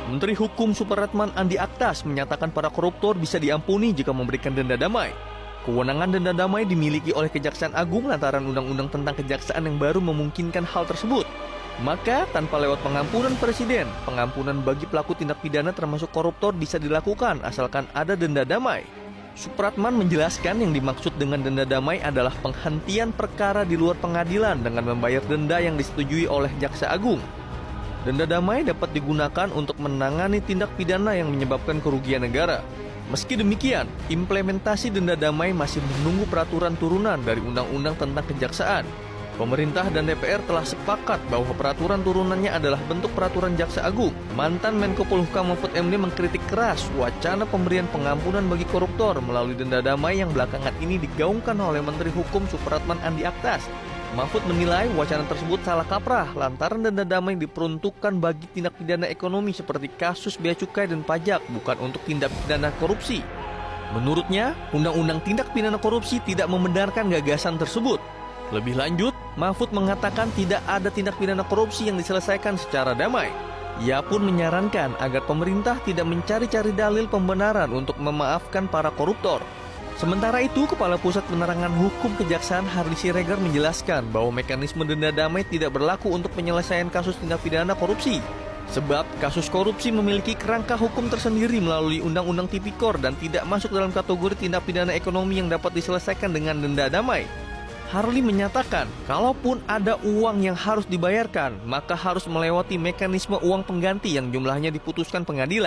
Menteri Hukum Supratman Andi Aktas menyatakan para koruptor bisa diampuni jika memberikan denda damai. Kewenangan denda damai dimiliki oleh Kejaksaan Agung lantaran undang-undang tentang kejaksaan yang baru memungkinkan hal tersebut. Maka, tanpa lewat pengampunan presiden, pengampunan bagi pelaku tindak pidana termasuk koruptor bisa dilakukan asalkan ada denda damai. Supratman menjelaskan yang dimaksud dengan denda damai adalah penghentian perkara di luar pengadilan dengan membayar denda yang disetujui oleh Jaksa Agung. Denda damai dapat digunakan untuk menangani tindak pidana yang menyebabkan kerugian negara. Meski demikian, implementasi denda damai masih menunggu peraturan turunan dari Undang-Undang tentang Kejaksaan. Pemerintah dan DPR telah sepakat bahwa peraturan turunannya adalah bentuk peraturan Jaksa Agung. Mantan Menko Polhukam Mahfud MD mengkritik keras wacana pemberian pengampunan bagi koruptor melalui denda damai yang belakangan ini digaungkan oleh Menteri Hukum Supratman Andi Aktas. Mahfud menilai wacana tersebut salah kaprah lantaran denda damai diperuntukkan bagi tindak pidana ekonomi seperti kasus bea cukai dan pajak, bukan untuk tindak pidana korupsi. Menurutnya, Undang-Undang Tindak Pidana Korupsi tidak membenarkan gagasan tersebut. Lebih lanjut, Mahfud mengatakan tidak ada tindak pidana korupsi yang diselesaikan secara damai. Ia pun menyarankan agar pemerintah tidak mencari-cari dalil pembenaran untuk memaafkan para koruptor. Sementara itu, Kepala Pusat Penerangan Hukum Kejaksaan Hardy Siregar menjelaskan bahwa mekanisme denda damai tidak berlaku untuk penyelesaian kasus tindak pidana korupsi. Sebab kasus korupsi memiliki kerangka hukum tersendiri melalui Undang-Undang Tipikor dan tidak masuk dalam kategori tindak pidana ekonomi yang dapat diselesaikan dengan denda damai. Hardy menyatakan, kalaupun ada uang yang harus dibayarkan, maka harus melewati mekanisme uang pengganti yang jumlahnya diputuskan pengadilan.